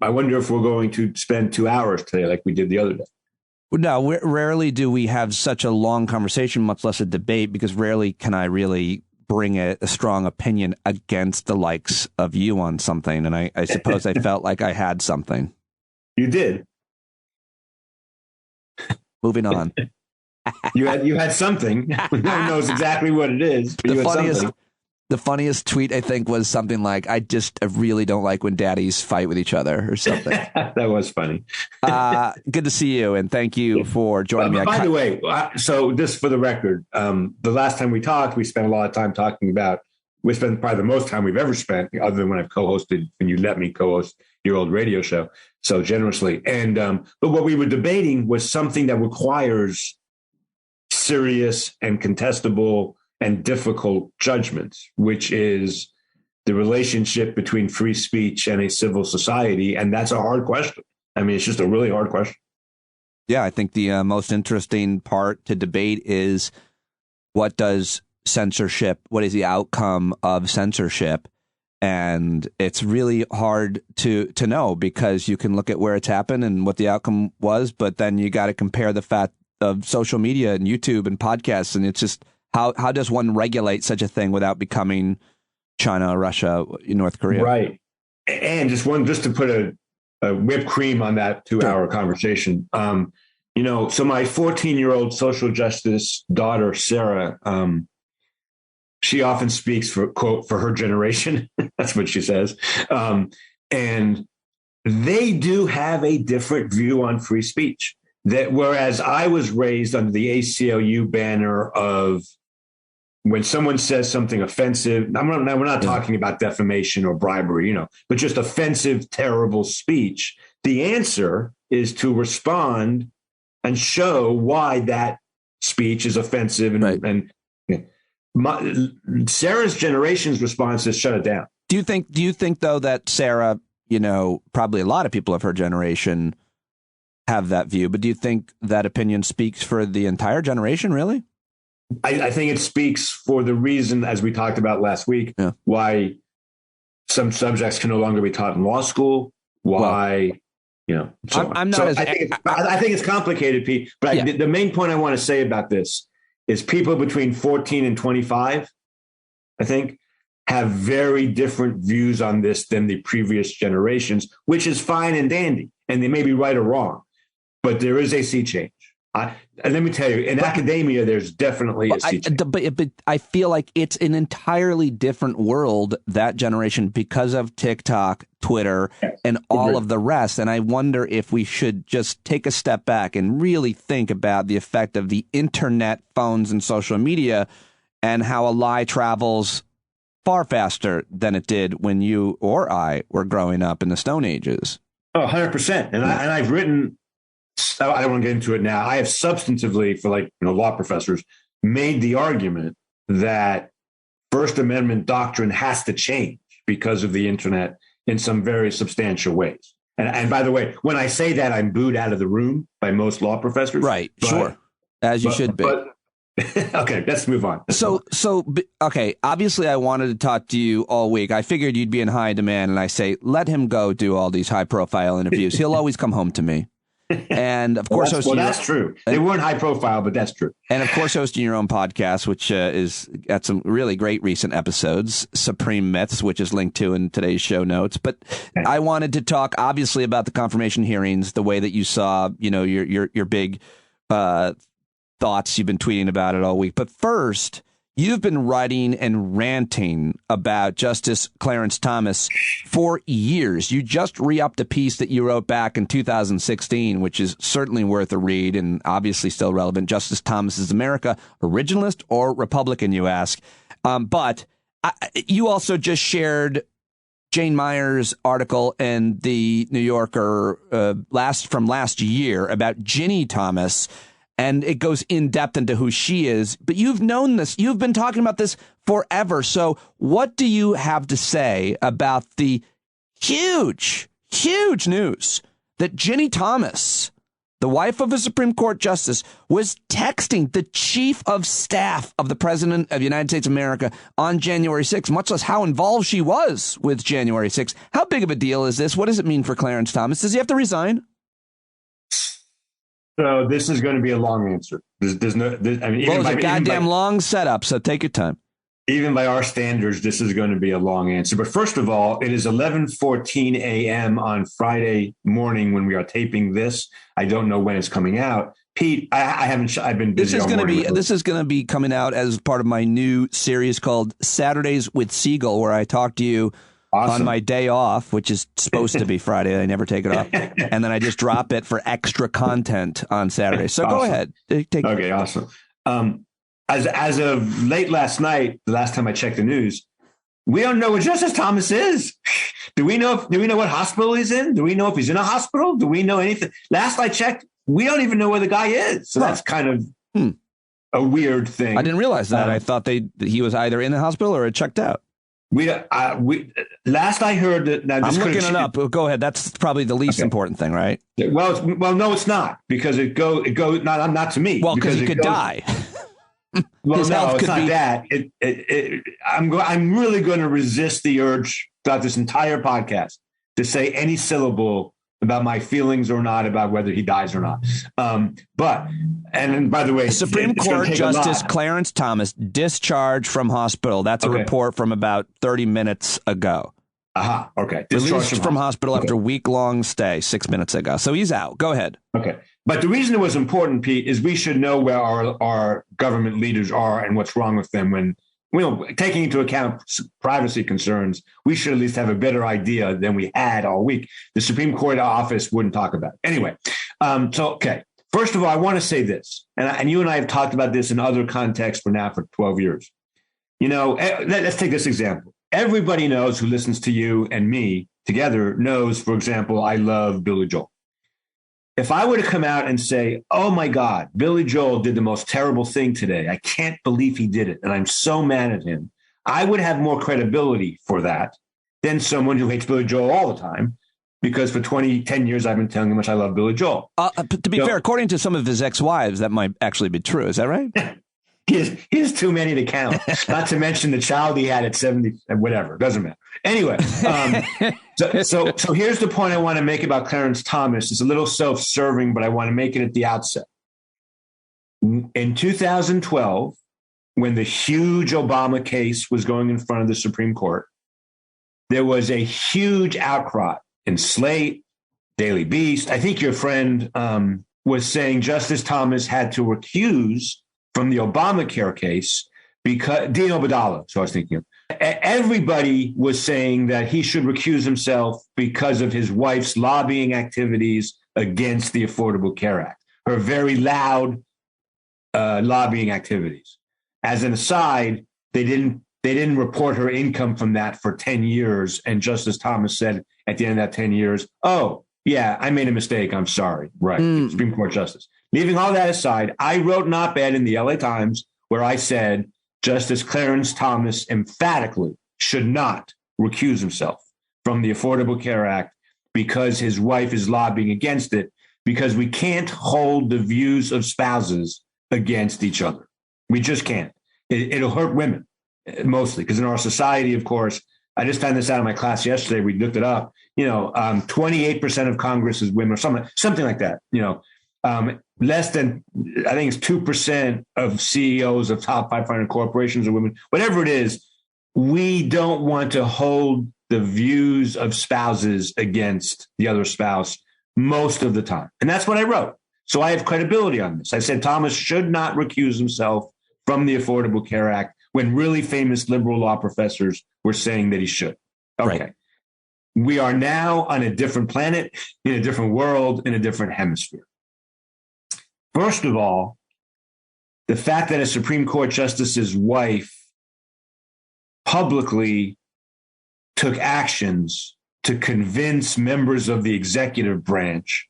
I wonder if we're going to spend 2 hours today like we did the other day. No, rarely do we have such a long conversation, much less a debate, because rarely can I really bring a strong opinion against the likes of you on something. And I suppose I felt like I had something. You did. Moving on. You had something. No one knows exactly what it is, but you had something. The funniest tweet, I think, was something like, I really don't like when daddies fight with each other or something. That was funny. Good to see you. And thank you for joining me. By the way, so just for the record, the last time we talked, we spent a lot of time talking about, we spent probably the most time we've ever spent, other than when I've co-hosted, when you let me co-host your old radio show so generously. And but what we were debating was something that requires serious and contestable and difficult judgments, which is the relationship between free speech and a civil society. And that's a hard question. I mean, it's just a really hard question. Yeah, I think the most interesting part to debate is what is the outcome of censorship? And it's really hard to know, because you can look at where it's happened and what the outcome was, but then you got to compare the fact of social media and YouTube and podcasts. And it's just, how does one regulate such a thing without becoming China, Russia, North Korea? Right. And just to put a whipped cream on that 2-hour conversation. So my 14-year-old social justice daughter, Sarah, she often speaks for her generation. That's what she says. And they do have a different view on free speech. That whereas I was raised under the ACLU banner of, when someone says something offensive, we're not talking about defamation or bribery, but just offensive, terrible speech. The answer is to respond and show why that speech is offensive. And Sarah's generation's response is shut it down. Do you think though that Sarah, probably a lot of people of her generation have that view, but do you think that opinion speaks for the entire generation, really? I think it speaks for the reason, as we talked about last week, why some subjects can no longer be taught in law school. I think it's complicated, Pete. But the main point I want to say about this is people between 14 and 25, I think, have very different views on this than the previous generations, which is fine and dandy. And they may be right or wrong, but there is a sea change. And let me tell you, in academia, there's definitely a sea change. But I feel like it's an entirely different world, that generation, because of TikTok, Twitter, and all of the rest. And I wonder if we should just take a step back and really think about the effect of the internet, phones, and social media, and how a lie travels far faster than it did when you or I were growing up in the Stone Ages. Oh, 100%. And I've written, I don't want to get into it now. I have substantively, for law professors, made the argument that First Amendment doctrine has to change because of the internet in some very substantial ways. And by the way, when I say that, I'm booed out of the room by most law professors. Right. Sure. As you should be. Okay, let's move on. Okay. Obviously, I wanted to talk to you all week. I figured you'd be in high demand, and I say, let him go do all these high profile interviews. He'll always come home to me. And of course, that's true. They weren't high profile, but that's true. And of course, hosting your own podcast, which is got some really great recent episodes, Supreme Myths, which is linked to in today's show notes. But I wanted to talk obviously about the confirmation hearings, the way that you saw, your big thoughts. You've been tweeting about it all week. But first, you've been writing and ranting about Justice Clarence Thomas for years. You just re-upped a piece that you wrote back in 2016, which is certainly worth a read and obviously still relevant. Justice Thomas is America, originalist or Republican, you ask. But you also just shared Jane Mayer's article in the New Yorker from last year about Ginni Thomas. And it goes in depth into who she is. But you've known this. You've been talking about this forever. So what do you have to say about the huge, huge news that Ginni Thomas the wife of a Supreme Court justice, was texting the chief of staff of the president of the United States of America on January 6th, much less how involved she was with January 6th. How big of a deal is this? What does it mean for Clarence Thomas? Does he have to resign? So this is going to be a long answer. There's no. I mean, it's a goddamn long setup. So take your time. Even by our standards, this is going to be a long answer. But first of all, it is 11:14 a.m. on Friday morning when we are taping this. I don't know when it's coming out. Pete, I haven't. I've been busy. This is going to be coming out as part of my new series called Saturdays with Segall, where I talk to you. Awesome. On my day off, which is supposed to be Friday. I never take it off. And then I just drop it for extra content on Saturday. So awesome. Go ahead. Okay, awesome. As of late last night, the last time I checked the news, we don't know what Justice Thomas is. Do we know what hospital he's in? Do we know if he's in a hospital? Do we know anything? Last I checked, we don't even know where the guy is. So that's kind of a weird thing. I didn't realize that. I thought that he was either in the hospital or had checked out. We last I heard that. Now, I'm looking it up. Go ahead. That's probably the least important thing, right? Well, no, it's not, because it go not to me. Well, because he could die. Well, no, it's not that. I'm really going to resist the urge throughout this entire podcast to say any syllable about my feelings or not about whether he dies or not. But by the way, Supreme Court Justice Clarence Thomas discharged from hospital. That's a report from about 30 minutes ago. Okay. Released from hospital after a week-long stay 6 minutes ago. So he's out. Go ahead. Okay. But the reason it was important, Pete, is we should know where our government leaders are and what's wrong with them. When, taking into account privacy concerns, we should at least have a better idea than we had all week. The Supreme Court office wouldn't talk about it. Anyway, okay. First of all, I want to say this, and you and I have talked about this in other contexts for 12 years. Let's take this example. Everybody knows, who listens to you and me together knows, for example, I love Billy Joel. If I were to come out and say, oh, my God, Billy Joel did the most terrible thing today. I can't believe he did it, and I'm so mad at him. I would have more credibility for that than someone who hates Billy Joel all the time, because for 10 years, I've been telling him how much I love Billy Joel. To be fair, according to some of his ex-wives, that might actually be true. Is that right? He has too many to count, not to mention the child he had at 70, whatever, doesn't matter. Anyway, so here's the point I want to make about Clarence Thomas. It's a little self-serving, but I want to make it at the outset. In 2012, when the huge Obama case was going in front of the Supreme Court, there was a huge outcry in Slate, Daily Beast. I think your friend was saying Justice Thomas had to recuse from the Obamacare case because Dean Obeidallah, so I was thinking of. Everybody was saying that he should recuse himself because of his wife's lobbying activities against the Affordable Care Act, her very loud lobbying activities. As an aside, they didn't report her income from that for 10 years. And Justice Thomas said at the end of that 10 years, oh, yeah, I made a mistake. I'm sorry. Right. Supreme Court Justice. Leaving all that aside, I wrote an op-ed in the LA Times where I said Justice Clarence Thomas emphatically should not recuse himself from the Affordable Care Act because his wife is lobbying against it, because we can't hold the views of spouses against each other. We just can't. It'll hurt women mostly, because in our society, of course, I just found this out in my class yesterday. We looked it up. 28% of Congress is women, or something like that. Less than, I think it's 2% of CEOs of top 500 corporations are women. Whatever it is, we don't want to hold the views of spouses against the other spouse most of the time. And that's what I wrote. So I have credibility on this. I said Thomas should not recuse himself from the Affordable Care Act when really famous liberal law professors were saying that he should. Okay. Right. We are now on a different planet, in a different world, in a different hemisphere. First of all, the fact that a Supreme Court justice's wife publicly took actions to convince members of the executive branch,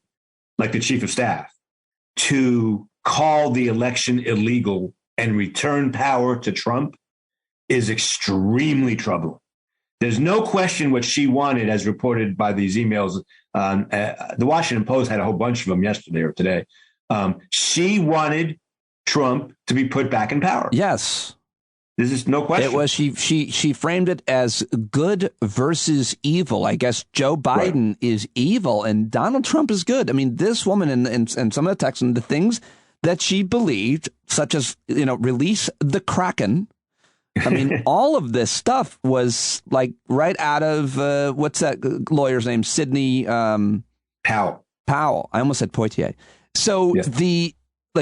like the chief of staff, to call the election illegal and return power to Trump is extremely troubling. There's no question what she wanted, as reported by these emails The Washington Post had a whole bunch of them yesterday or today. She wanted Trump to be put back in power. Yes. This is no question. It was she framed it as good versus evil. I guess Joe Biden is evil and Donald Trump is good. I mean, this woman and some of the texts and the things that she believed, such as, release the Kraken. I mean, all of this stuff was like right out of what's that lawyer's name? Sidney Powell. I almost said Poitier. So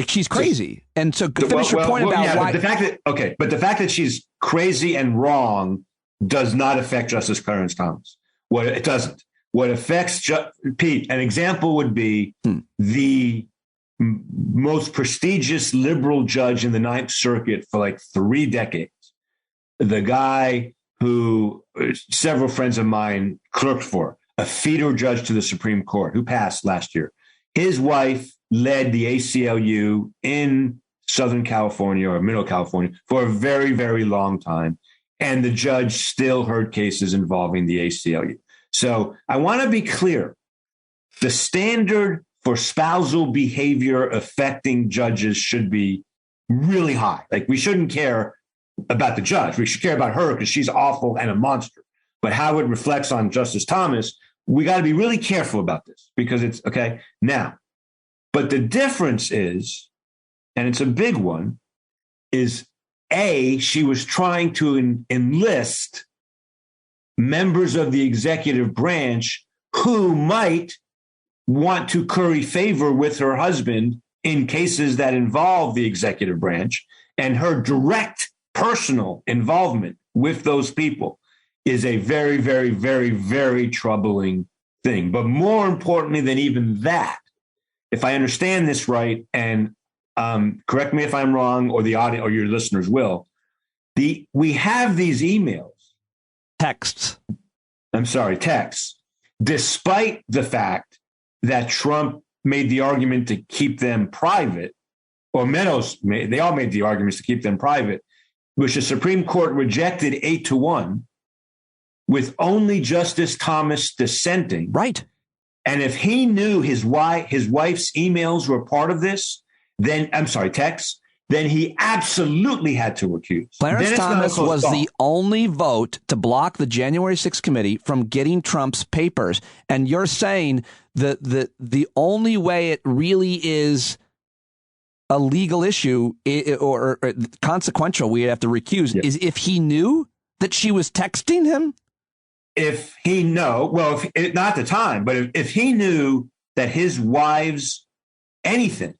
she's crazy. And so finish your point about why. But the fact that she's crazy and wrong does not affect Justice Clarence Thomas. It doesn't. What affects Pete, an example would be the most prestigious liberal judge in the Ninth Circuit for like 3 decades. The guy who several friends of mine clerked for, a feeder judge to the Supreme Court, who passed last year. His wife led the ACLU in Southern California or Middle California for a very, very long time. And the judge still heard cases involving the ACLU. So I want to be clear. The standard for spousal behavior affecting judges should be really high. Like, we shouldn't care about the judge. We should care about her because she's awful and a monster. But how it reflects on Justice Thomas, we got to be really careful about this because it's okay now. But the difference is, and it's a big one, is she was trying to enlist members of the executive branch who might want to curry favor with her husband in cases that involve the executive branch, and her direct personal involvement with those people is a very, very, very, very troubling thing. But more importantly than even that, if I understand this right, and correct me if I'm wrong, or the audience or your listeners will, we have these emails. Texts, despite the fact that Trump made the argument to keep them private, or they all made the arguments to keep them private, which the Supreme Court rejected 8-1, with only Justice Thomas dissenting. Right. And if he knew his wife's emails were part of this, texts, then he absolutely had to recuse. Clarence Thomas was the only vote to block the January 6th committee from getting Trump's papers. And you're saying that the only way it really is a legal issue or consequential, we have to recuse, is if he knew that she was texting him? Not at the time, but if he knew that his wife's anything,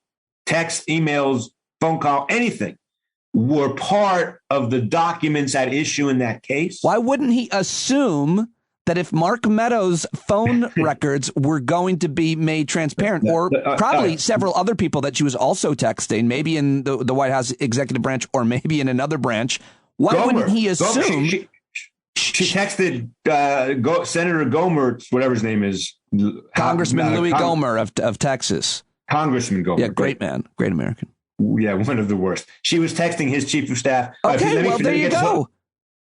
text, emails, phone call, anything, were part of the documents at issue in that case. Why wouldn't he assume that if Mark Meadows' phone records were going to be made transparent, or probably several other people that she was also texting, maybe in the White House executive branch or maybe in another branch, wouldn't he assume? She texted Senator Gomer, whatever his name is. Congressman Louis Gomer of Texas. Congressman Gomer. Yeah, great man. Great American. Yeah, one of the worst. She was texting his chief of staff. Okay, there you go.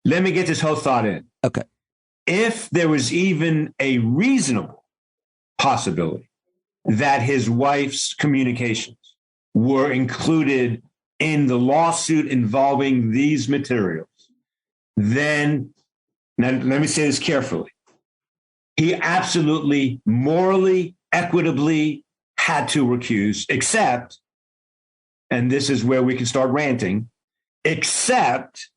Let me get this whole thought in. Okay. If there was even a reasonable possibility that his wife's communications were included in the lawsuit involving these materials, then, now let me say this carefully, he absolutely, morally, equitably had to recuse, except, and this is where we can start ranting, except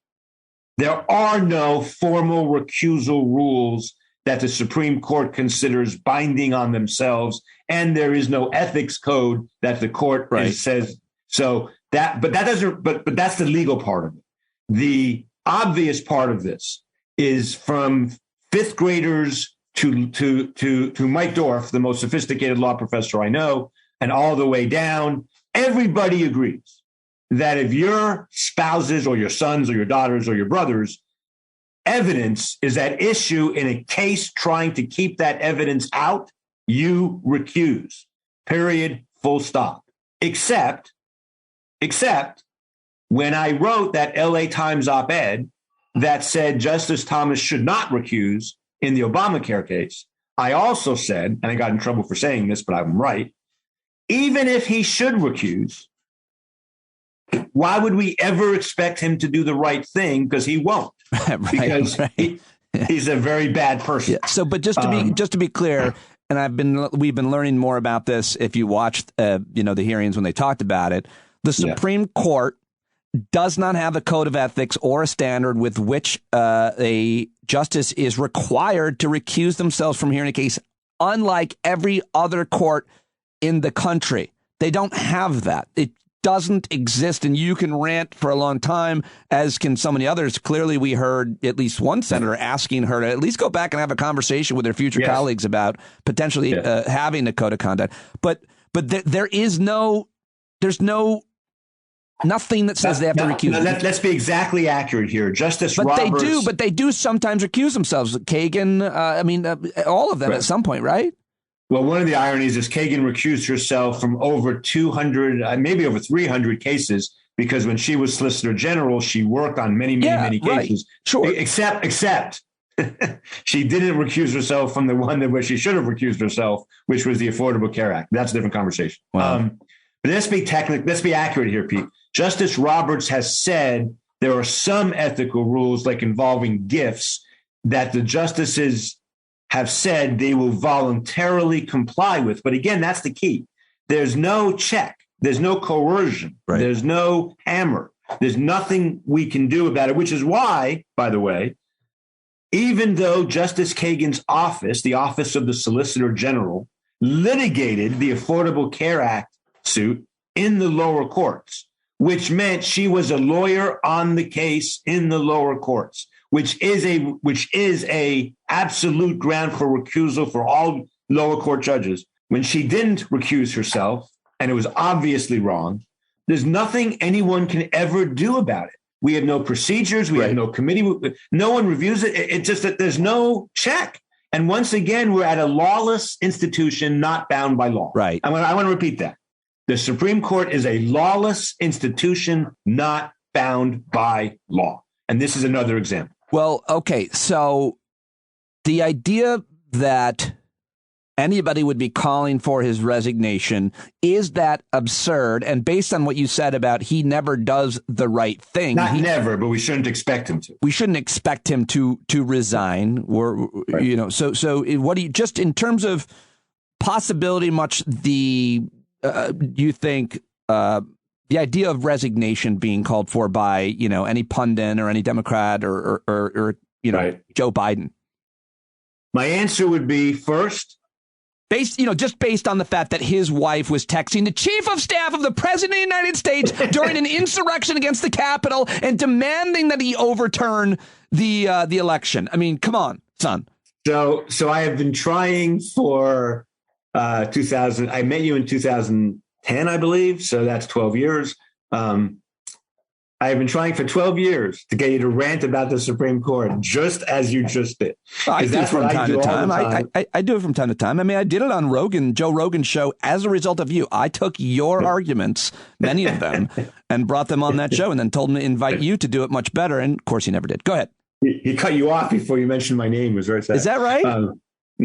there are no formal recusal rules that the Supreme Court considers binding on themselves, and there is no ethics code that the court says so. But that's the legal part of it. The obvious part of this is from fifth graders to Mike Dorf, the most sophisticated law professor I know, and all the way down. Everybody agrees that if your spouses or your sons or your daughters or your brothers' evidence is at issue in a case trying to keep that evidence out, you recuse. Period. Full stop. Except when I wrote that LA Times op-ed that said Justice Thomas should not recuse in the Obamacare case, I also said, and I got in trouble for saying this, but I'm right, even if he should recuse, why would we ever expect him to do the right thing? Because he won't. Because he's a very bad person. Yeah. So, but just to be clear, and we've been learning more about this. If you watched, the hearings when they talked about it, the Supreme Court does not have a code of ethics or a standard with which a justice is required to recuse themselves from hearing a case, unlike every other court in the country. They don't have that. It doesn't exist, and you can rant for a long time, as can so many others. Clearly, we heard at least one senator asking her to at least go back and have a conversation with her future colleagues about potentially having a code of conduct. But there's nothing that says they have to recuse. Let's be exactly accurate here. Justice Roberts. But they do sometimes recuse themselves. Kagan, all of them at some point, right? Well, one of the ironies is Kagan recused herself from over 200, maybe over 300 cases, because when she was Solicitor General, she worked on many cases. Right. Sure. Except she didn't recuse herself from the one where she should have recused herself, which was the Affordable Care Act. That's a different conversation. Wow. But let's be technical. Let's be accurate here, Pete. Justice Roberts has said there are some ethical rules, like involving gifts, that the justices have said they will voluntarily comply with. But again, that's the key. There's no check. There's no coercion. Right. There's no hammer. There's nothing we can do about it, which is why, by the way, even though Justice Kagan's office, the Office of the Solicitor General, litigated the Affordable Care Act suit in the lower courts, which meant she was a lawyer on the case in the lower courts, which is a absolute ground for recusal for all lower court judges. When she didn't recuse herself, and it was obviously wrong, there's nothing anyone can ever do about it. We have no procedures. We have no committee. No one reviews it. It's just that there's no check. And once again, we're at a lawless institution not bound by law. Right. I want to repeat that. The Supreme Court is a lawless institution not bound by law. And this is another example. Well, okay. So the idea that anybody would be calling for his resignation, is that absurd? And based on what you said about he never does the right thing. Never, but we shouldn't expect him to. We shouldn't expect him to resign. Right. So what do you, just in terms of possibility, do you think the idea of resignation being called for by, any pundit or any Democrat or Joe Biden? My answer would be, first, just based on the fact that his wife was texting the chief of staff of the president of the United States during an insurrection against the Capitol and demanding that he overturn the election. I mean, come on, son. So I have been trying for 2000. I met you in 2010, I believe. So that's 12 years. I have been trying for 12 years to get you to rant about the Supreme Court, just as you just did. I do it from time to time. I do it from time to time. I mean, I did it on Joe Rogan's show as a result of you. I took your arguments, many of them, and brought them on that show and then told him to invite you to do it much better. And of course, he never did. Go ahead. He cut you off before you mentioned my name. Was right. Is that right?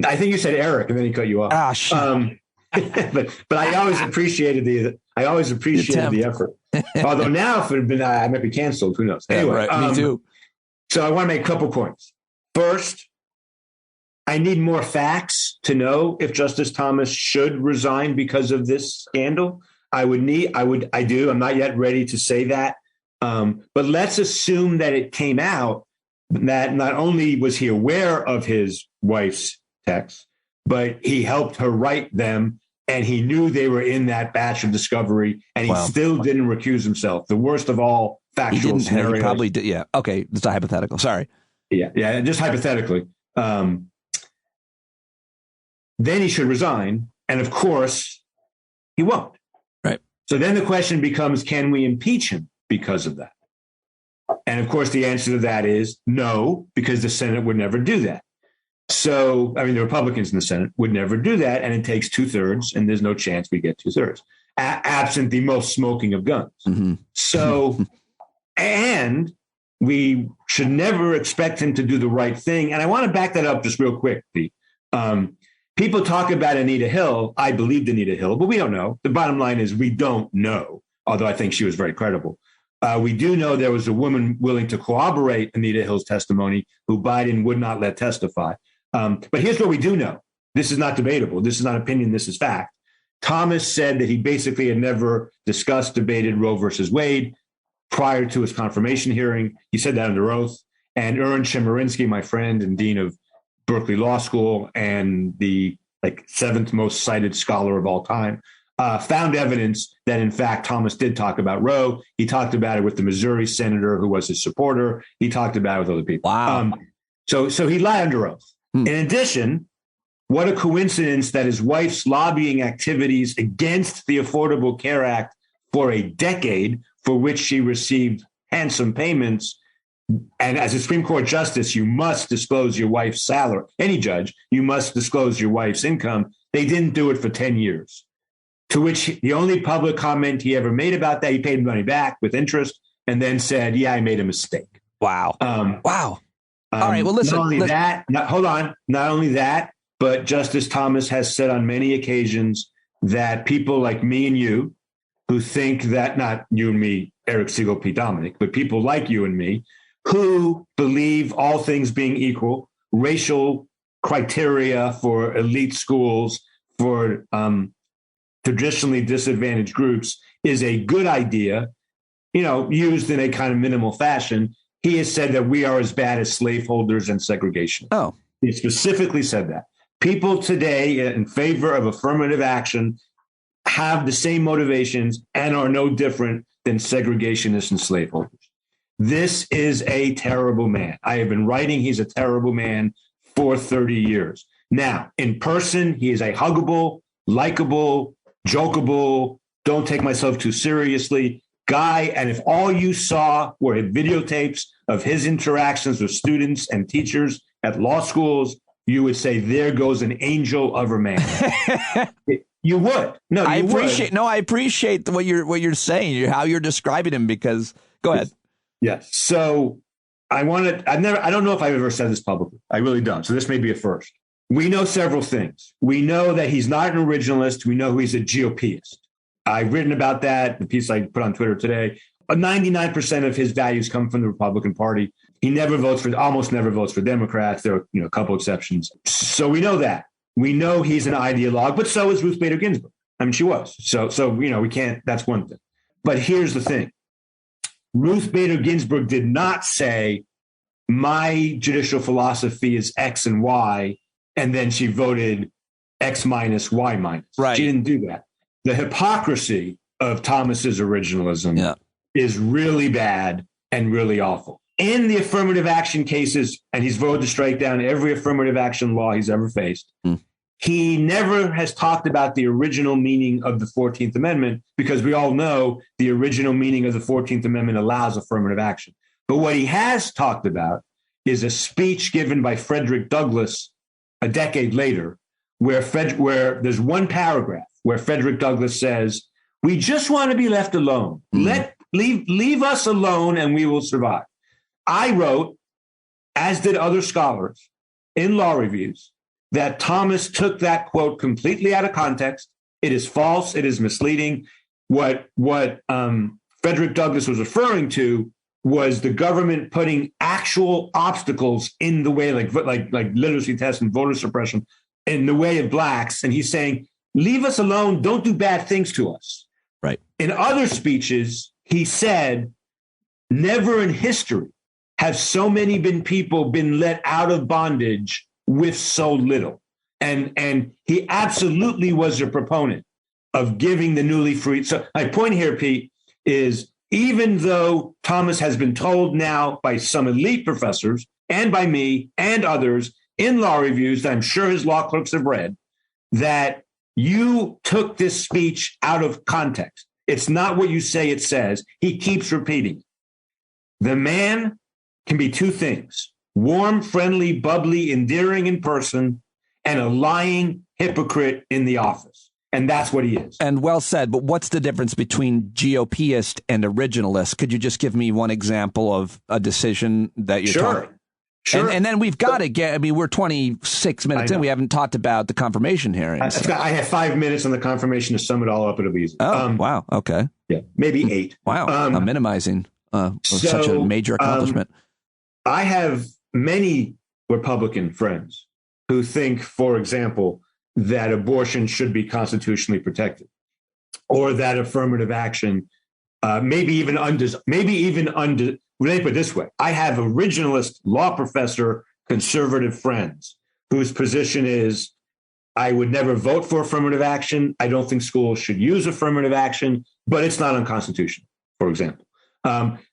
I think you said Eric, and then he cut you off. Ah, shit. But I always appreciated the effort. Although now, if it had been, I might be canceled. Who knows? Anyway, yeah, right. Me too. So I want to make a couple points. First, I need more facts to know if Justice Thomas should resign because of this scandal. I do. I'm not yet ready to say that. But let's assume that it came out that not only was he aware of his wife's texts, but he helped her write them, and he knew they were in that batch of discovery, and he still didn't recuse himself. The worst of all factual scenarios. He probably did. Yeah. Okay. It's a hypothetical. Sorry. Yeah. Just hypothetically. Then he should resign. And of course, he won't. Right. So then the question becomes, can we impeach him because of that? And of course, the answer to that is no, because the Senate would never do that. So, the Republicans in the Senate would never do that. And it takes 2/3, and there's no chance we get 2/3, absent the most smoking of guns. Mm-hmm. So, and we should never expect him to do the right thing. And I want to back that up just real quick, Pete. People talk about Anita Hill. I believed Anita Hill, but we don't know. The bottom line is we don't know, although I think she was very credible. We do know there was a woman willing to corroborate Anita Hill's testimony who Biden would not let testify. But here's what we do know. This is not debatable. This is not opinion. This is fact. Thomas said that he basically had never discussed, debated Roe versus Wade prior to his confirmation hearing. He said that under oath. And Aaron Chemerinsky, my friend and dean of Berkeley Law School and the seventh most cited scholar of all time, found evidence that, in fact, Thomas did talk about Roe. He talked about it with the Missouri senator who was his supporter. He talked about it with other people. Wow. So he lied under oath. In addition, what a coincidence that his wife's lobbying activities against the Affordable Care Act for a decade, for which she received handsome payments. And as a Supreme Court justice, you must disclose your wife's salary. Any judge, you must disclose your wife's income. They didn't do it for 10 years. To which the only public comment he ever made about that, he paid money back with interest and then said, yeah, I made a mistake. Wow. Wow. All right. Well, listen. Not only that, but Justice Thomas has said on many occasions that people like me and you, who think that, not you and me, Eric Segall, Pete Dominic, but people like you and me, who believe, all things being equal, racial criteria for elite schools, for traditionally disadvantaged groups is a good idea, used in a kind of minimal fashion. He has said that we are as bad as slaveholders and segregation. Oh, he specifically said that. People today in favor of affirmative action have the same motivations and are no different than segregationists and slaveholders. This is a terrible man. I have been writing he's a terrible man for 30 years. Now, in person, he is a huggable, likable, jokeable, don't take myself too seriously guy. And if all you saw were videotapes of his interactions with students and teachers at law schools, you would say, there goes an angel of a man. You would. No, you I appreciate what you're saying, how you're describing him, because go ahead. Yes. So I don't know if I've ever said this publicly. I really don't. So this may be a first. We know several things. We know that he's not an originalist. We know he's a GOPist. I've written about that, the piece I put on Twitter today. 99% of his values come from the Republican Party. He almost never votes for Democrats. There are a couple exceptions. So we know that. We know he's an ideologue, but so is Ruth Bader Ginsburg. I mean, she was. So we can't, that's one thing. But here's the thing. Ruth Bader Ginsburg did not say, my judicial philosophy is X and Y, and then she voted X minus Y minus. Right. She didn't do that. The hypocrisy of Thomas's originalism is really bad and really awful. In the affirmative action cases, and he's voted to strike down every affirmative action law he's ever faced, he never has talked about the original meaning of the 14th Amendment, because we all know the original meaning of the 14th Amendment allows affirmative action. But what he has talked about is a speech given by Frederick Douglass a decade later, where there's one paragraph where Frederick Douglass says, we just want to be left alone. Leave us alone and we will survive. I wrote, as did other scholars in law reviews, that Thomas took that quote completely out of context. It is false. It is misleading. What Frederick Douglass was referring to was the government putting actual obstacles in the way, like literacy tests and voter suppression, in the way of blacks. And he's saying, leave us alone. Don't do bad things to us. Right. In other speeches, he said, never in history have so many people been let out of bondage with so little. And he absolutely was a proponent of giving the newly freed. So my point here, Pete, is even though Thomas has been told now by some elite professors and by me and others in law reviews that I'm sure his law clerks have read, that you took this speech out of context. It's not what you say it says. He keeps repeating. The man can be two things: warm, friendly, bubbly, endearing in person, and a lying hypocrite in the office. And that's what he is. And well said. But what's the difference between GOPist and originalist? Could you just give me one example of a decision that you're talking? Sure. And then we've got to get, I mean, we're 26 minutes in. We haven't talked about the confirmation hearings. I have 5 minutes on the confirmation to sum it all up. It'll be easy. Oh, wow. Okay. Yeah, maybe 8. Wow. I'm minimizing such a major accomplishment. I have many Republican friends who think, for example, that abortion should be constitutionally protected, or that affirmative action, let me put it this way. I have originalist law professor conservative friends whose position is, I would never vote for affirmative action. I don't think schools should use affirmative action, but it's not unconstitutional, for example.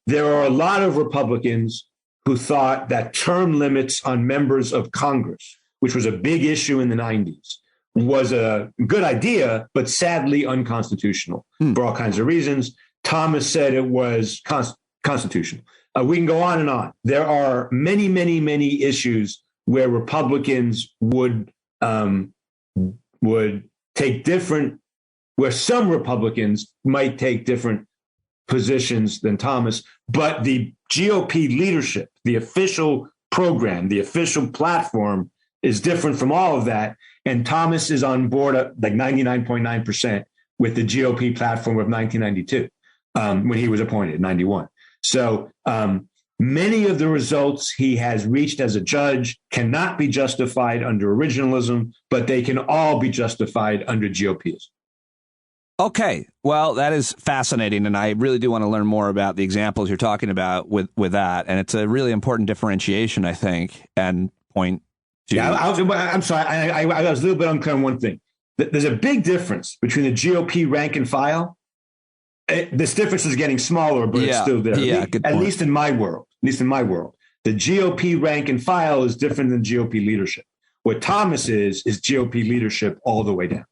There are a lot of Republicans who thought that term limits on members of Congress, which was a big issue in the 90s, was a good idea, but sadly unconstitutional for all kinds of reasons. Thomas said it was constitutional. We can go on and on. There are many, many, many issues where Republicans would take different, where some Republicans might take different positions than Thomas, but the GOP leadership, the official program, the official platform is different from all of that. And Thomas is on board at like 99.9% with the GOP platform of 1992 when he was appointed, 91. So many of the results he has reached as a judge cannot be justified under originalism, but they can all be justified under GOPism. Okay, well, that is fascinating, and I really do want to learn more about the examples you're talking about with that, and it's a really important differentiation, I think, and point to... Yeah, I'm sorry, I was a little bit unclear on one thing. There's a big difference between the GOP rank and file. This difference is getting smaller, but it's still there. Yeah, at least in my world. The GOP rank and file is different than GOP leadership. What Thomas is GOP leadership all the way down.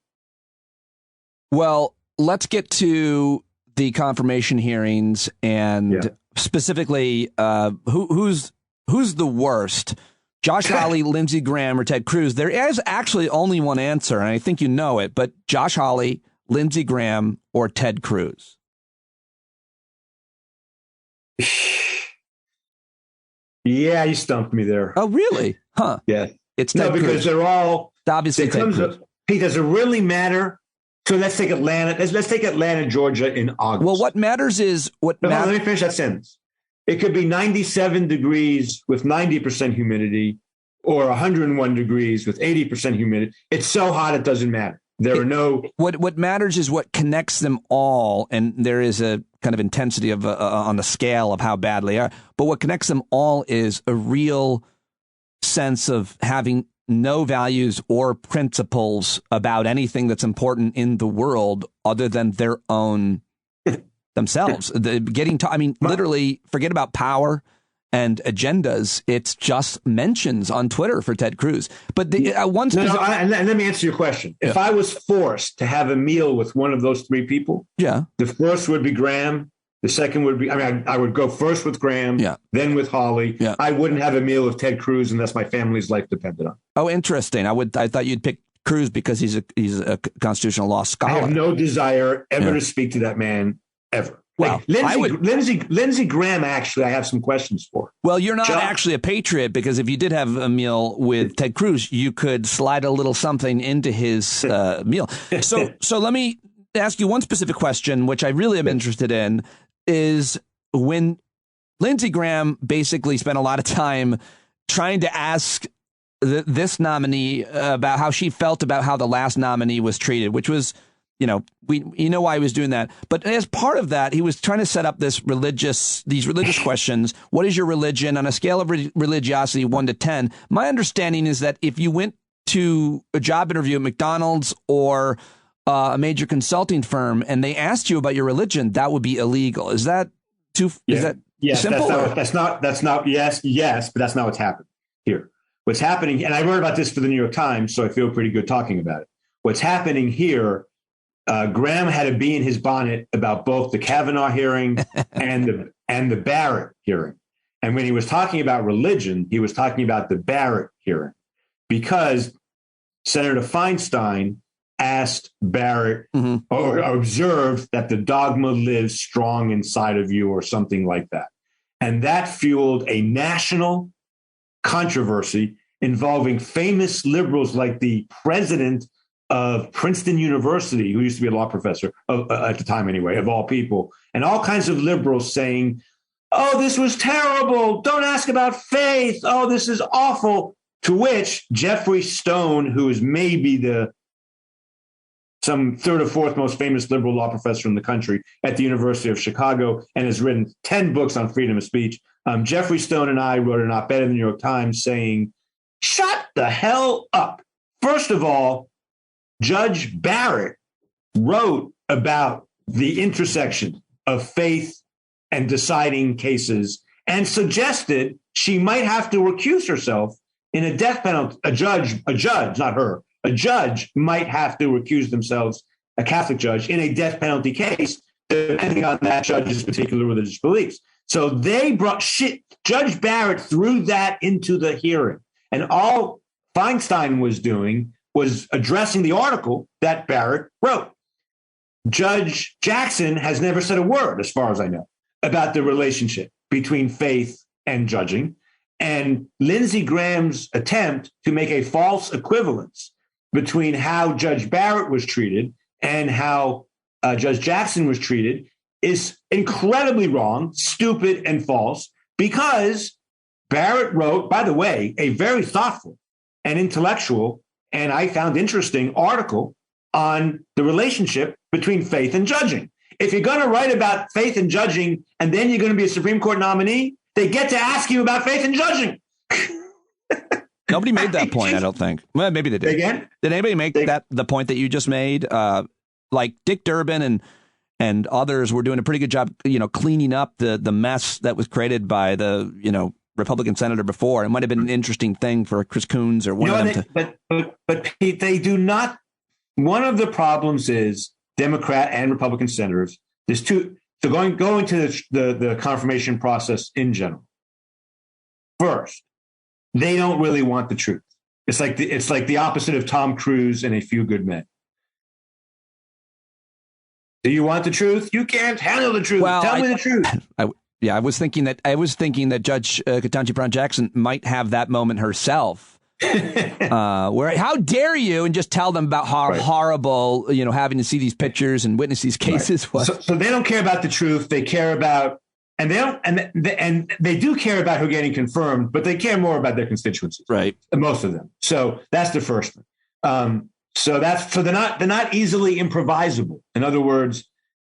Well, let's get to the confirmation hearings and specifically who's the worst, Josh Hawley, Lindsey Graham, or Ted Cruz. There is actually only one answer, and I think you know it, but Josh Hawley, Lindsey Graham, or Ted Cruz. Yeah, you stumped me there. Oh, really? Huh. Yeah. It's Ted because Cruz. They're all... Obviously Ted Cruz. Pete, does it really matter? So let's take Atlanta. Let's take Atlanta, Georgia in August. Well, what matters is what. Let me finish that sentence. It could be 97 degrees with 90% humidity, or 101 degrees with 80% humidity. It's so hot it doesn't matter. There are no. What matters is what connects them all, and there is a kind of intensity of on the scale of how bad they are. But what connects them all is a real sense of having no values or principles about anything that's important in the world other than their own themselves. Literally forget about power and agendas. It's just mentions on Twitter for Ted Cruz. But let me answer your question. If I was forced to have a meal with one of those three people, the first would be Graham. The second would be, I would go first with Graham, then with Hawley. Yeah. I wouldn't have a meal with Ted Cruz unless my family's life depended on it. Oh, interesting. I thought you'd pick Cruz because he's a constitutional law scholar. I have no desire ever to speak to that man, ever. Well, Lindsey Graham, actually, I have some questions for. Well, you're not actually a patriot, because if you did have a meal with Ted Cruz, you could slide a little something into his meal. So let me ask you one specific question, which I really am interested in. Is when Lindsey Graham basically spent a lot of time trying to ask this nominee about how she felt about how the last nominee was treated, which was, why he was doing that. But as part of that, he was trying to set up these religious questions. What is your religion on a scale of religiosity 1 to 10? My understanding is that if you went to a job interview at McDonald's or a major consulting firm and they asked you about your religion, that would be illegal. Is that simple? Yes, that's not yes, but that's not what's happened here. What's happening, and I wrote about this for the New York Times, so I feel pretty good talking about it. What's happening here, Graham had to be in his bonnet about both the Kavanaugh hearing and the Barrett hearing. And when he was talking about religion, he was talking about the Barrett hearing, because Senator Feinstein asked Barrett or observed that the dogma lives strong inside of you or something like that. And that fueled a national controversy involving famous liberals like the president of Princeton University, who used to be a law professor at the time anyway, of all people, and all kinds of liberals saying, oh, this was terrible. Don't ask about faith. Oh, this is awful. To which Jeffrey Stone, who is maybe some third or fourth most famous liberal law professor in the country at the University of Chicago and has written 10 books on freedom of speech. Jeffrey Stone and I wrote an op-ed in the New York Times saying, shut the hell up. First of all, Judge Barrett wrote about the intersection of faith and deciding cases and suggested she might have to recuse herself in a death penalty. A judge, not her, a judge might have to recuse themselves, a Catholic judge, in a death penalty case, depending on that judge's particular religious beliefs. So Judge Barrett threw that into the hearing. And all Feinstein was doing was addressing the article that Barrett wrote. Judge Jackson has never said a word, as far as I know, about the relationship between faith and judging. And Lindsey Graham's attempt to make a false equivalence between how Judge Barrett was treated and how Judge Jackson was treated is incredibly wrong, stupid, and false, because Barrett wrote, by the way, a very thoughtful and intellectual, and I found interesting article on the relationship between faith and judging. If you're going to write about faith and judging, and then you're going to be a Supreme Court nominee, they get to ask you about faith and judging. Nobody made that point, I don't think. Well, maybe they did. Again? Did anybody make the point that you just made? Like Dick Durbin and others were doing a pretty good job, cleaning up the mess that was created by the, Republican senator before. It might have been an interesting thing for Chris Coons or one of them But Pete, they do not. One of the problems is Democrat and Republican senators. There's two. So going to the confirmation process in general. First, they don't really want the truth. It's like the opposite of Tom Cruise and A Few Good Men. Do you want the truth? You can't handle the truth. Well, Tell me the truth. I was thinking that Judge Ketanji Brown Jackson might have that moment herself. Where how dare you, and just tell them about how horrible having to see these pictures and witness these cases was. So they don't care about the truth. They care about and they do care about who getting confirmed, but they care more about their constituencies, right? Most of them. So that's the first thing. So they're not easily improvisable. In other words,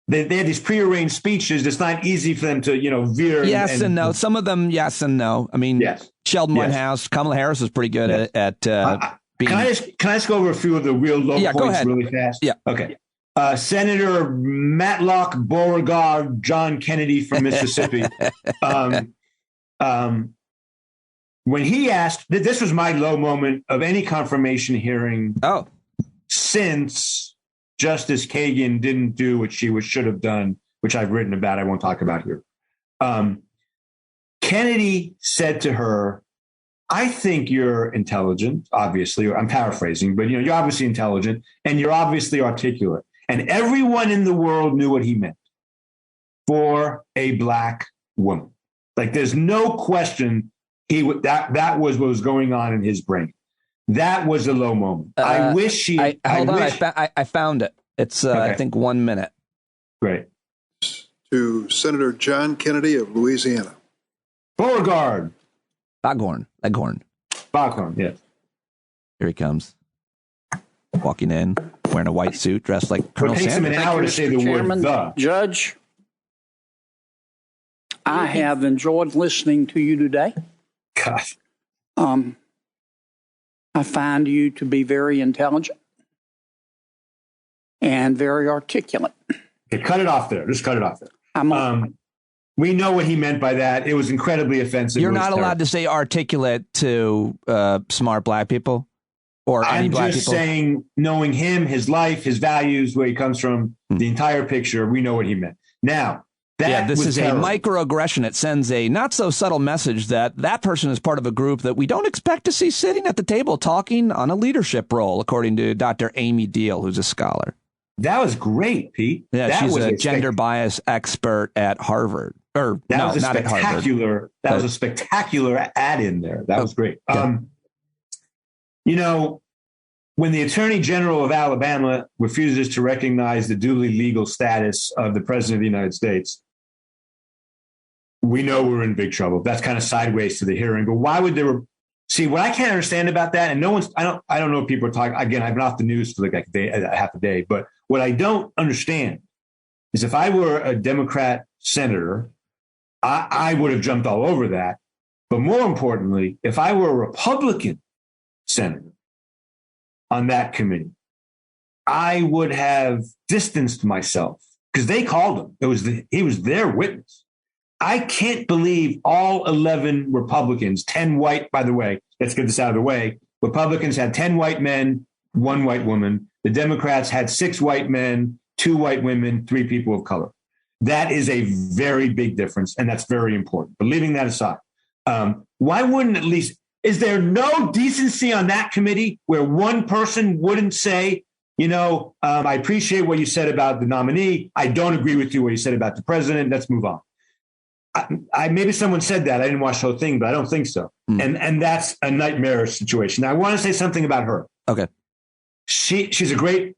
they have these prearranged speeches. It's not easy for them to veer. Yes and no. Some of them, yes and no. I mean, yes. Sheldon Whitehouse, Kamala Harris was pretty good at being. Can I just go over a few of the real low points really fast? Yeah. Okay. Senator Matlock Beauregard John Kennedy from Mississippi. When he asked, this was my low moment of any confirmation hearing. Oh. Since Justice Kagan didn't do what she should have done, which I've written about, I won't talk about here. Kennedy said to her, I think you're intelligent, obviously. I'm paraphrasing, but you're obviously intelligent and you're obviously articulate. And everyone in the world knew what he meant for a black woman. Like there's no question that was what was going on in his brain. That was a low moment. I wish she. Hold on, I found it. It's okay. I think 1 minute. Great. To Senator John Kennedy of Louisiana. Beauregard. Foghorn. Foghorn. Yes. Here he comes. Walking in, wearing a white suit, dressed like Colonel Sanders. It takes him an hour to say the word "the." Judge, I have enjoyed listening to you today. Gosh. I find you to be very intelligent and very articulate. Okay, cut it off there. Just cut it off there. We know what he meant by that. It was incredibly offensive. You're not allowed to say articulate to smart black people or any black people. I'm just saying, knowing him, his life, his values, where he comes from, the entire picture, we know what he meant. Now, this is terrible. A microaggression. It sends a not so subtle message that person is part of a group that we don't expect to see sitting at the table talking on a leadership role, according to Dr. Amy Deal, who's a scholar. That was great, Pete. Yeah, she's a gender bias expert at Harvard. Or that no, was a not at Harvard. spectacular. That was a spectacular ad in there. That was great. Yeah. You know, when the Attorney General of Alabama refuses to recognize the duly legal status of the President of the United States, we know we're in big trouble. That's kind of sideways to the hearing. But why would there see what I can't understand about that? And no one's I don't know if people are talking again. I've been off the news for like a day, half a day. But what I don't understand is if I were a Democrat senator, I would have jumped all over that. But more importantly, if I were a Republican senator on that committee, I would have distanced myself because they called him. He was their witness. I can't believe all 11 Republicans, 10 white, by the way, let's get this out of the way. Republicans had 10 white men, 1 white woman. The Democrats had 6 white men, 2 white women, 3 people of color. That is a very big difference, and that's very important. But leaving that aside, why wouldn't at least, is there no decency on that committee where one person wouldn't say, I appreciate what you said about the nominee. I don't agree with you what you said about the president. Let's move on. Maybe someone said that. I didn't watch the whole thing, but I don't think so. And that's a nightmarish situation. Now, I want to say something about her. Okay. She's a great,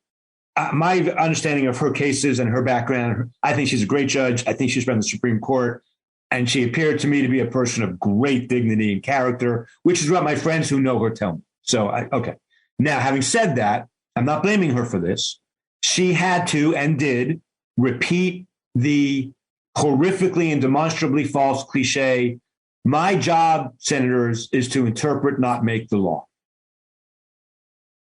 my understanding of her cases and her background, I think she's a great judge. I think she's run the Supreme Court. And she appeared to me to be a person of great dignity and character, which is what my friends who know her tell me. So, okay. Now, having said that, I'm not blaming her for this. She had to and did repeat the horrifically and demonstrably false cliche, my job, senators, is to interpret, not make the law.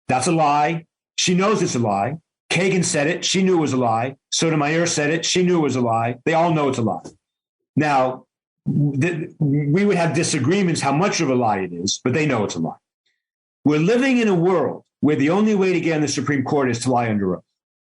That's a lie. She knows it's a lie. Kagan said it. She knew it was a lie. Sotomayor said it. She knew it was a lie. They all know it's a lie. Now, we would have disagreements how much of a lie it is, but they know it's a lie. We're living in a world where the only way to get on the Supreme Court is to lie under oath.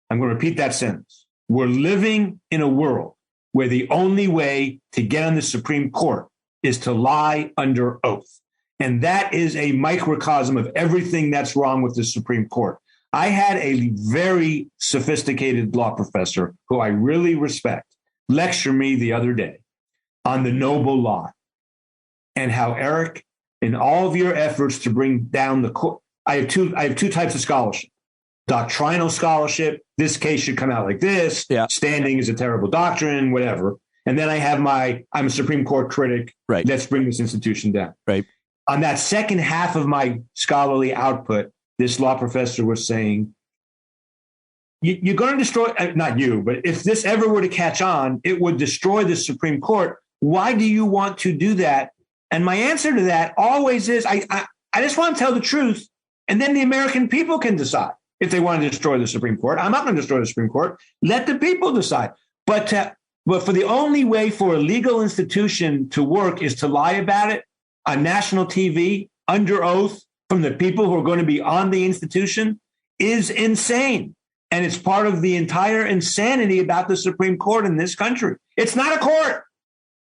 I'm going to repeat that sentence. We're living in a world where the only way to get on the Supreme Court is to lie under oath. And that is a microcosm of everything that's wrong with the Supreme Court. I had a very sophisticated law professor who I really respect lecture me the other day on the noble lie and how, Eric, in all of your efforts to bring down the court, I have two types of scholarship. Doctrinal scholarship, this case should come out like this. Yeah. Standing is a terrible doctrine, whatever. And then I have I'm a Supreme Court critic. Right. Let's bring this institution down. Right. On that second half of my scholarly output, this law professor was saying, you're going to destroy, not you, but if this ever were to catch on, it would destroy the Supreme Court. Why do you want to do that? And my answer to that always is, I just want to tell the truth. And then the American people can decide if they want to destroy the Supreme Court. I'm not going to destroy the Supreme Court. Let the people decide. But for the only way for a legal institution to work is to lie about it on national TV, under oath, from the people who are going to be on the institution is insane. And it's part of the entire insanity about the Supreme Court in this country. It's not a court.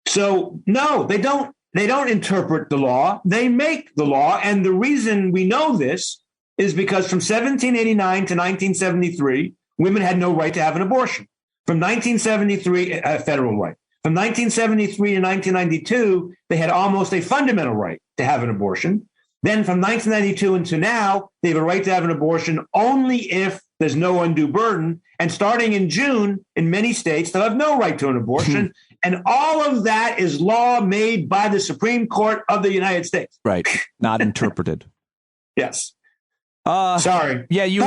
So, no, they don't interpret the law. They make the law. And the reason we know this is because from 1789 to 1973, women had no right to have an abortion. From 1973, federal right. From 1973 to 1992, they had almost a fundamental right to have an abortion. Then from 1992 until now, they have a right to have an abortion only if there's no undue burden. And starting in June, in many states, they'll have no right to an abortion. And all of that is law made by the Supreme Court of the United States. Right. Not interpreted. Yes. Sorry. Yeah, you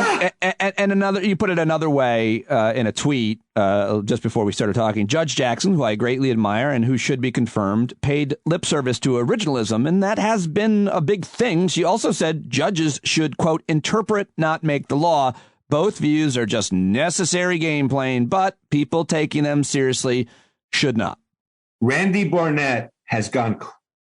put it another way in a tweet just before we started talking. Judge Jackson, who I greatly admire and who should be confirmed, paid lip service to originalism, and that has been a big thing. She also said judges should, quote, interpret, not make the law. Both views are just necessary game playing, but people taking them seriously should not. Randy Barnett has gone,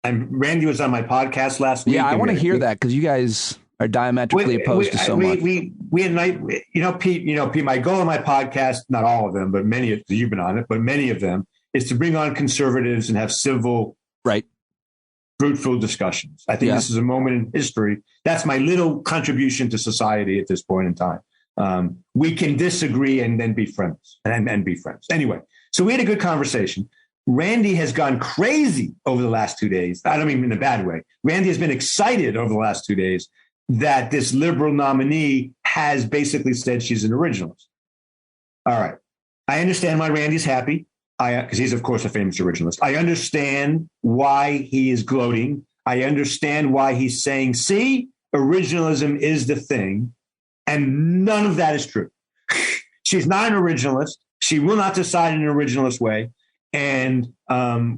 and Randy was on my podcast last week. Yeah, I want to hear that because you guys are diametrically opposed to so much. We Pete, my goal on my podcast, not all of them, but many of you've been on it, but many of them is to bring on conservatives and have civil, right, fruitful discussions. I think this is a moment in history. That's my little contribution to society at this point in time. We can disagree and then be friends and be friends. Anyway, so we had a good conversation. Randy has gone crazy over the last 2 days. I don't mean in a bad way. Randy has been excited over the last 2 days that this liberal nominee has basically said she's an originalist. All right. I understand why Randy's happy, because he's, of course, a famous originalist. I understand why he is gloating. I understand why he's saying, see, originalism is the thing. And none of that is true. She's not an originalist. She will not decide in an originalist way. And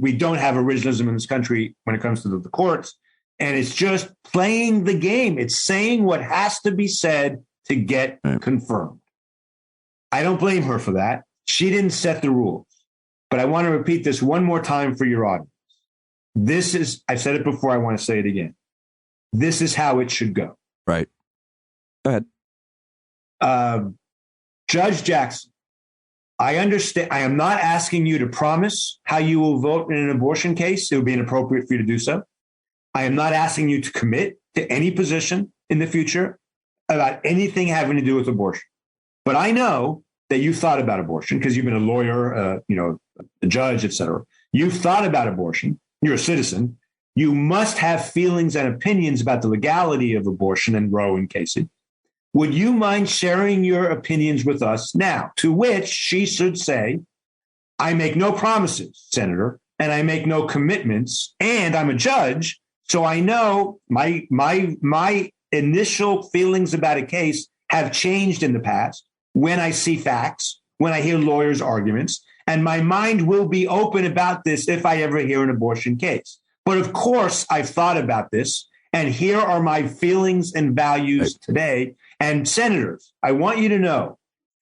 we don't have originalism in this country when it comes to the courts. And it's just playing the game. It's saying what has to be said to get confirmed. I don't blame her for that. She didn't set the rules. But I want to repeat this one more time for your audience. This is, I've said it before, I want to say it again. This is how it should go. Right. Go ahead. Judge Jackson, I understand. I am not asking you to promise how you will vote in an abortion case. It would be inappropriate for you to do so. I am not asking you to commit to any position in the future about anything having to do with abortion. But I know that you thought about abortion because you've been a lawyer, a judge, et cetera. You've thought about abortion. You're a citizen. You must have feelings and opinions about the legality of abortion and Roe and Casey. Would you mind sharing your opinions with us now? To which she should say, I make no promises, Senator, and I make no commitments, and I'm a judge, so I know my initial feelings about a case have changed in the past when I see facts, when I hear lawyers' arguments, and my mind will be open about this if I ever hear an abortion case. But of course, I've thought about this, and here are my feelings and values today. And senators, I want you to know,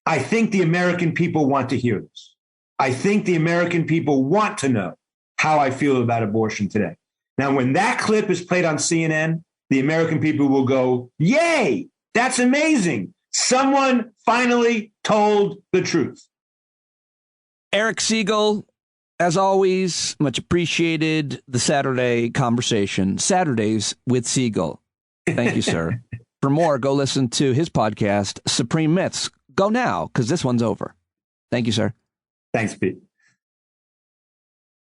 I think the American people want to hear this. I think the American people want to know how I feel about abortion today. Now, when that clip is played on CNN, the American people will go, yay, that's amazing. Someone finally told the truth. Eric Segall, as always, much appreciated. The Saturday conversation, Saturdays with Segall. Thank you, sir. For more, go listen to his podcast, Supreme Myths. Go now, because this one's over. Thank you, sir. Thanks, Pete.